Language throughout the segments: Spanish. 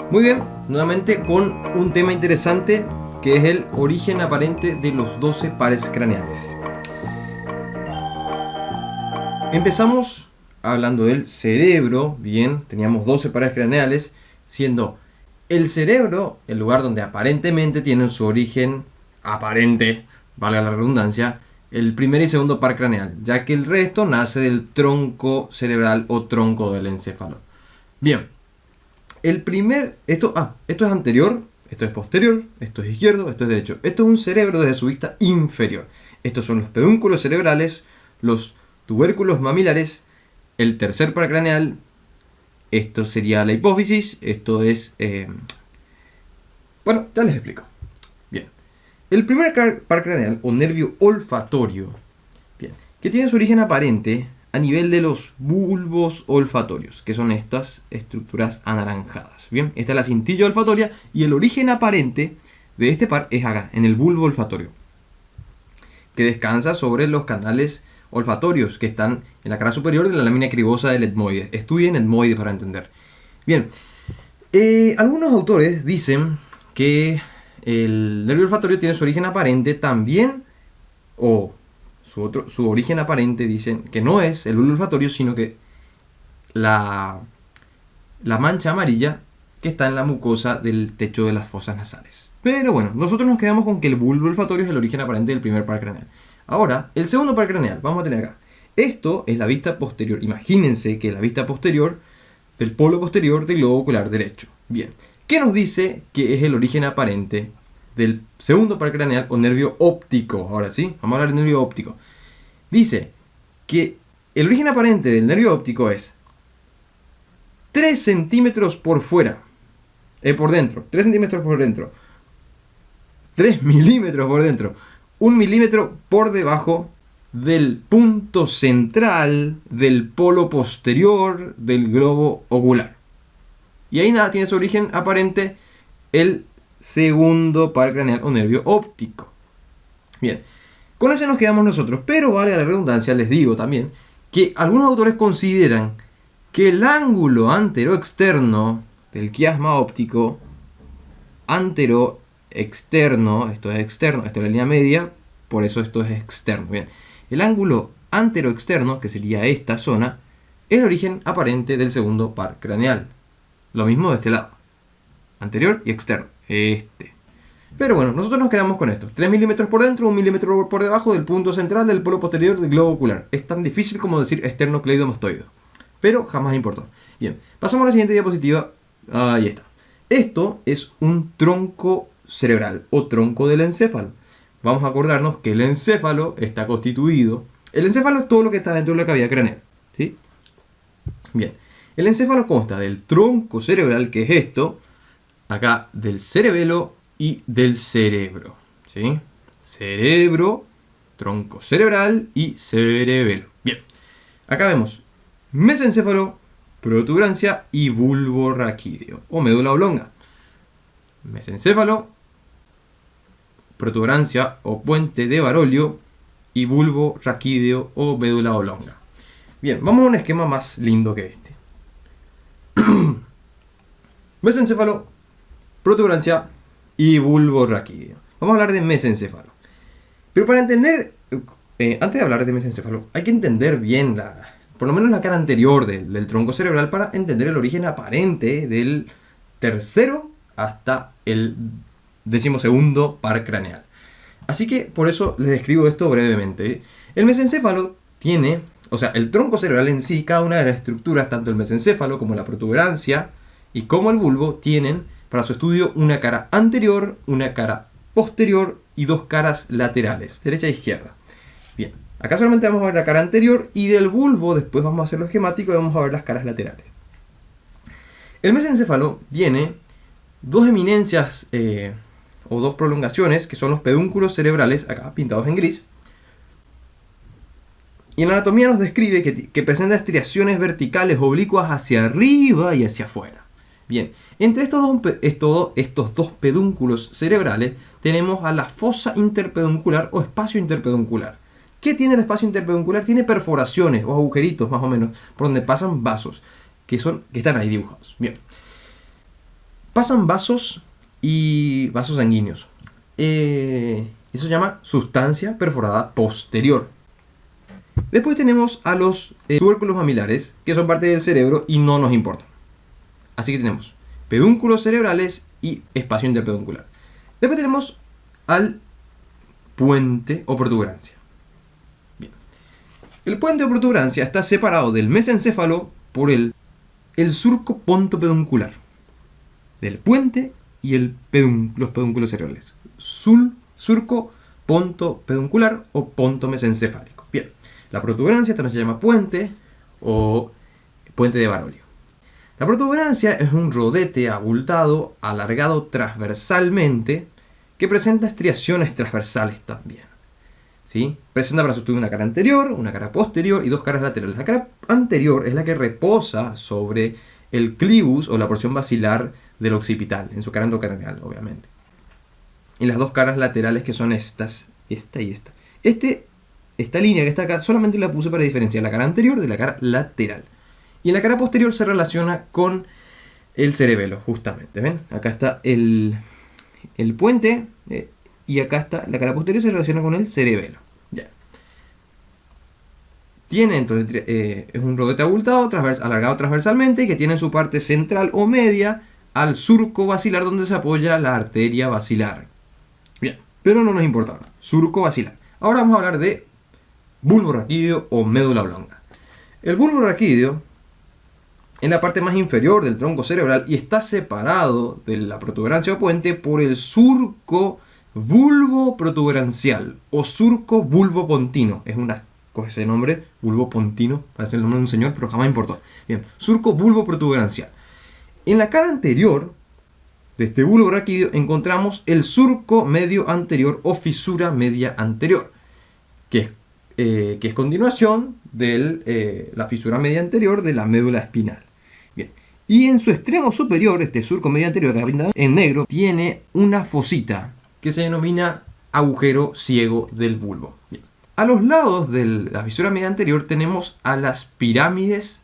Muy bien, nuevamente con un tema interesante que es el origen aparente de los 12 pares craneales. Empezamos hablando del cerebro, bien, teníamos 12 pares craneales, siendo el cerebro el lugar donde aparentemente tienen su origen aparente, valga la redundancia, el primer y segundo par craneal, ya que el resto nace del tronco cerebral o tronco del encéfalo. Bien, esto es anterior, esto es posterior, esto es izquierdo, esto es derecho. Esto es un cerebro desde su vista inferior. Estos son los pedúnculos cerebrales, los tubérculos mamilares, el tercer par craneal, esto sería la hipófisis, esto es... bueno, ya les explico. Bien, el primer par craneal o nervio olfatorio, bien, que tiene su origen aparente a nivel de los bulbos olfatorios, que son estas estructuras anaranjadas. Bien, esta es la cintilla olfatoria y el origen aparente de este par es acá, en el bulbo olfatorio, que descansa sobre los canales olfatorios que están en la cara superior de la lámina cribosa del etmoide. Estudien etmoide para entender. Bien, algunos autores dicen que el nervio olfatorio tiene su origen aparente también, o su origen aparente dicen que no es el bulbo olfatorio, sino que la mancha amarilla que está en la mucosa del techo de las fosas nasales. Pero bueno, nosotros nos quedamos con que el bulbo olfatorio es el origen aparente del primer par craneal. Ahora, el segundo par craneal, vamos a tener acá. Esto es la vista posterior. Imagínense que la vista posterior del polo posterior del globo ocular derecho. Bien, ¿qué nos dice que es el origen aparente del segundo par craneal o nervio óptico? Ahora sí, vamos a hablar del nervio óptico. Dice que el origen aparente del nervio óptico es 3 centímetros por fuera, por dentro, 3 centímetros por dentro, 3 milímetros por dentro, 1 milímetro por debajo del punto central del polo posterior del globo ocular. Y ahí nada, tiene su origen aparente el segundo par craneal o nervio óptico. Bien, con ese nos quedamos nosotros, pero vale la redundancia, les digo también, que algunos autores consideran que el ángulo antero-externo del quiasma óptico, antero-externo, esto es externo, esto es la línea media, por eso esto es externo. Bien, el ángulo antero-externo, que sería esta zona, es el origen aparente del segundo par craneal. Lo mismo de este lado, anterior y externo, Pero bueno, nosotros nos quedamos con esto. 3 milímetros por dentro, 1 milímetro por debajo del punto central del polo posterior del globo ocular. Es tan difícil como decir esternocleidomastoideo, pero jamás importó. Bien, pasamos a la siguiente diapositiva. Ahí está. Esto es un tronco cerebral o tronco del encéfalo. Vamos a acordarnos que el encéfalo está constituido... El encéfalo es todo lo que está dentro de la cavidad craneal, ¿sí? Bien, el encéfalo consta del tronco cerebral, que es esto, acá del cerebelo y del cerebro, ¿sí? Cerebro, tronco cerebral y cerebelo. Bien, acá vemos mesencéfalo, protuberancia y bulbo raquídeo o médula oblonga. Mesencéfalo, protuberancia o puente de Barolio y bulbo raquídeo o médula oblonga. Bien, vamos a un esquema más lindo que este. Mesencéfalo, protuberancia y bulbo raquídeo. Vamos a hablar de mesencéfalo. Pero para entender, antes de hablar de mesencéfalo, hay que entender bien por lo menos la cara anterior del tronco cerebral para entender el origen aparente del tercero hasta el 12º par craneal. Así que por eso les describo esto brevemente. El mesencéfalo tiene, o sea, el tronco cerebral en sí, cada una de las estructuras, tanto el mesencéfalo como la protuberancia y como el bulbo, tienen para su estudio una cara anterior, una cara posterior y dos caras laterales, derecha e izquierda. Bien, acá solamente vamos a ver la cara anterior y del bulbo después vamos a hacer lo esquemático y vamos a ver las caras laterales. El mesencéfalo tiene dos eminencias o dos prolongaciones, que son los pedúnculos cerebrales, acá pintados en gris. Y en la anatomía nos describe que presenta estriaciones verticales oblicuas hacia arriba y hacia afuera. Bien, entre estos dos pedúnculos cerebrales tenemos a la fosa interpeduncular o espacio interpeduncular. ¿Qué tiene el espacio interpeduncular? Tiene perforaciones o agujeritos más o menos por donde pasan vasos que están ahí dibujados. Bien. pasan vasos y vasos sanguíneos. Eso se llama sustancia perforada posterior. Después tenemos a los tubérculos mamilares, que son parte del cerebro y no nos importan. Así que tenemos pedúnculos cerebrales y espacio interpeduncular. Después tenemos al puente o protuberancia. Bien. El puente o protuberancia está separado del mesencéfalo por el surco pontopeduncular. Del puente y los pedúnculos cerebrales. Surco pontopeduncular o ponto mesencefálico. Bien. La protuberancia también se llama puente o puente de Barolio. La protuberancia es un rodete abultado, alargado transversalmente, que presenta estriaciones transversales también. ¿Sí? Presenta para sustituir una cara anterior, una cara posterior y dos caras laterales. La cara anterior es la que reposa sobre el clivus o la porción basilar del occipital, en su cara endocraneal, obviamente. Y las dos caras laterales, que son esta y esta. Esta línea que está acá solamente la puse para diferenciar la cara anterior de la cara lateral. Y en la cara posterior se relaciona con el cerebelo, justamente. ¿Ven? Acá está el puente y acá está la cara posterior, se relaciona con el cerebelo. Ya. Tiene entonces, es un rodete abultado, alargado transversalmente, que tiene en su parte central o media al surco basilar donde se apoya la arteria basilar. Bien, pero no nos importa ahora. Surco basilar. Ahora vamos a hablar de bulbo raquídeo o médula oblonga. El bulbo raquídeo en la parte más inferior del tronco cerebral y está separado de la protuberancia o puente por el surco bulbo protuberancial o surco bulbo pontino. Es una cosa ese nombre, bulbo pontino, parece el nombre de un señor, pero jamás importó. Bien, surco bulbo protuberancial. En la cara anterior de este bulbo raquídeo encontramos el surco medio anterior o fisura media anterior, que es continuación de la fisura media anterior de la médula espinal. Bien. Y en su extremo superior, este surco medio anterior que está pintado en negro, tiene una fosita que se denomina agujero ciego del bulbo. Bien. A los lados de la fisura media anterior tenemos a las pirámides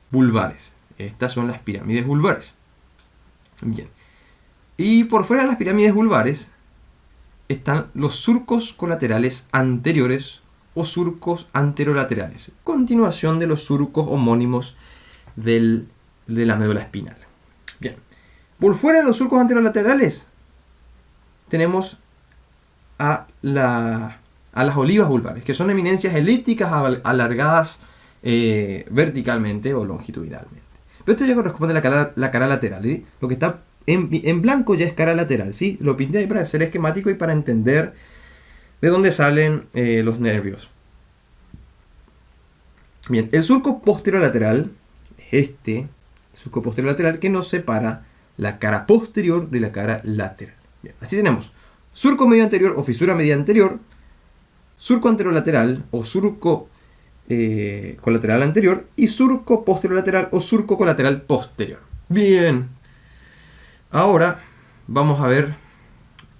vulvares. Estas son las pirámides vulvares. Bien. Y por fuera de las pirámides vulvares están los surcos colaterales anteriores o surcos anterolaterales, continuación de los surcos homónimos de la médula espinal. Bien, por fuera de los surcos anterolaterales tenemos a las olivas vulvares, que son eminencias elípticas alargadas verticalmente o longitudinalmente. Pero esto ya corresponde a la cara lateral, ¿sí? Lo que está en blanco ya es cara lateral, ¿sí? Lo pinté ahí para ser esquemático y para entender de dónde salen los nervios. Bien, el surco posterolateral es el surco posterolateral que nos separa la cara posterior de la cara lateral. Bien, así tenemos surco medio anterior o fisura media anterior, surco anterolateral o surco colateral anterior y surco posterolateral o surco colateral posterior. Bien, ahora vamos a ver.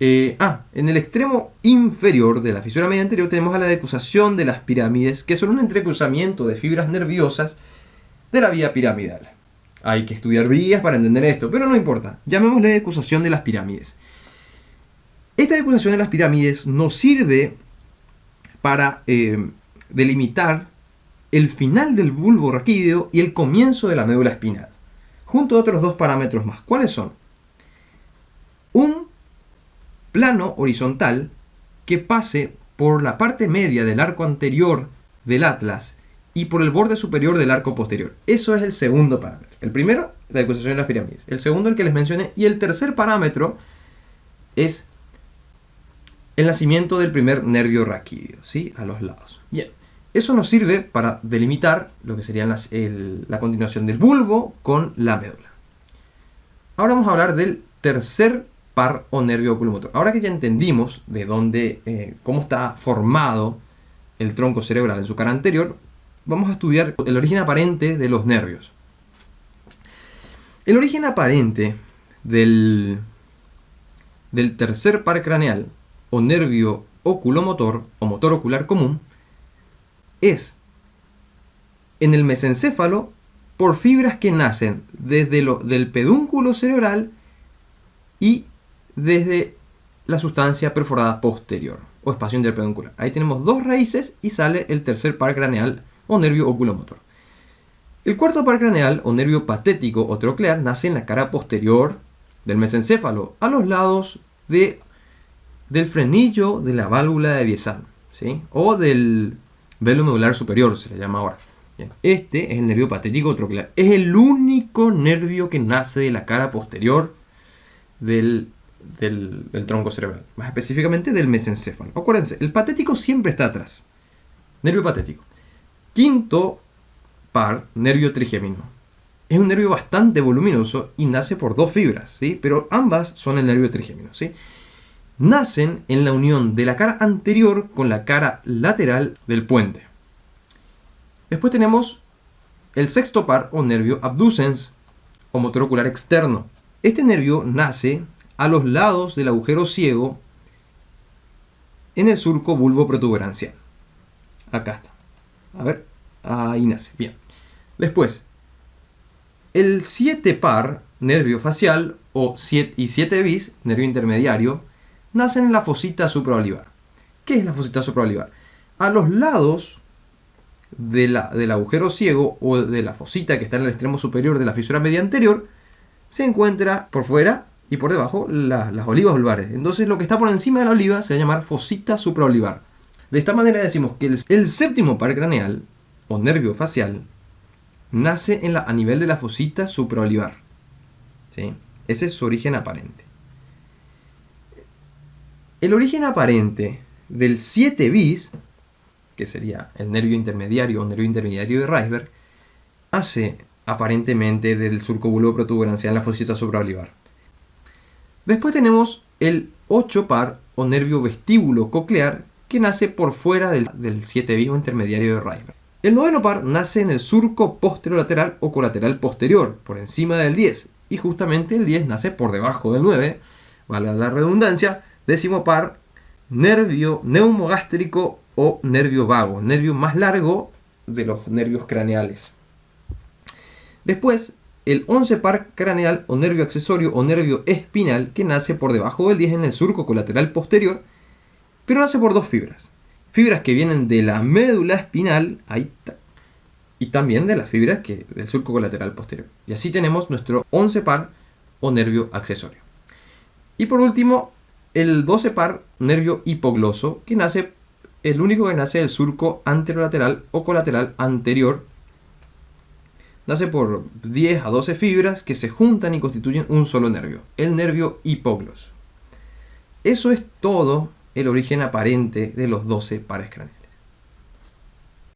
En el extremo inferior de la fisura media anterior tenemos a la decusación de las pirámides, que son un entrecruzamiento de fibras nerviosas de la vía piramidal. Hay que estudiar vías para entender esto, pero no importa. Llamémosle decusación de las pirámides. Esta decusación de las pirámides nos sirve para delimitar el final del bulbo raquídeo y el comienzo de la médula espinal, junto a otros dos parámetros más. ¿Cuáles son? Un plano horizontal que pase por la parte media del arco anterior del atlas y por el borde superior del arco posterior. Eso es el segundo parámetro. El primero, la decusación de las pirámides. El segundo, el que les mencioné. Y el tercer parámetro es el nacimiento del primer nervio raquídeo, ¿sí? A los lados. Bien. Eso nos sirve para delimitar lo que sería la continuación del bulbo con la médula. Ahora vamos a hablar del tercer par o nervio oculomotor. Ahora que ya entendimos de dónde, cómo está formado el tronco cerebral en su cara anterior, vamos a estudiar el origen aparente de los nervios. El origen aparente del tercer par craneal o nervio oculomotor o motor ocular común es en el mesencéfalo por fibras que nacen desde del pedúnculo cerebral y desde la sustancia perforada posterior o espacio interpeduncular. Ahí tenemos dos raíces y sale el tercer par craneal o nervio oculomotor. El cuarto par craneal o nervio patético o troclear nace en la cara posterior del mesencéfalo, a los lados del frenillo de la válvula de Viesan, ¿sí? O del velo medular superior, se le llama ahora. Bien. Este es el nervio patético o troclear. Es el único nervio que nace de la cara posterior del tronco cerebral, más específicamente del mesencéfalo. Acuérdense, el patético siempre está atrás. Nervio patético. Quinto par, nervio trigémino. Es un nervio bastante voluminoso y nace por dos fibras, ¿sí? Pero ambas son el nervio trigémino, ¿sí? Nacen en la unión de la cara anterior con la cara lateral del puente. Después tenemos el sexto par o nervio abducens o motor ocular externo. Este nervio nace a los lados del agujero ciego en el surco bulboprotuberancial. Acá está. A ver, ahí nace. Bien. Después, el 7 par, nervio facial, o 7 bis, nervio intermediario, nacen en la fosita supraolivar. ¿Qué es la fosita supraolivar? A los lados del agujero ciego o de la fosita que está en el extremo superior de la fisura media anterior, se encuentra por fuera y por debajo las olivas vulvares. Entonces lo que está por encima de la oliva se va a llamar fosita supraolivar. De esta manera decimos que el séptimo par craneal o nervio facial nace a nivel de la fosita supraolivar, ¿sí? Ese es su origen aparente. El origen aparente del 7 bis, que sería el nervio intermediario o nervio intermediario de Reisberg, nace aparentemente del surco bulboprotuberancial en la fosita supraolivar. Después tenemos el 8 par o nervio vestíbulo coclear, que nace por fuera del 7 bis o intermediario de Reisberg. El noveno par nace en el surco posterolateral o colateral posterior, por encima del 10, y justamente el 10 nace por debajo del 9, vale la redundancia. Décimo par, nervio neumogástrico o nervio vago, nervio más largo de los nervios craneales. Después, el 11 par craneal o nervio accesorio o nervio espinal, que nace por debajo del 10 en el surco colateral posterior, pero nace por dos fibras. Fibras que vienen de la médula espinal, ahí está, y también de las fibras del surco colateral posterior. Y así tenemos nuestro 11 par o nervio accesorio. Y por último, el 12 par, nervio hipogloso, que nace, el único que nace del surco anterolateral o colateral anterior. Nace por 10 a 12 fibras que se juntan y constituyen un solo nervio, el nervio hipogloso. Eso es todo el origen aparente de los 12 pares craneales.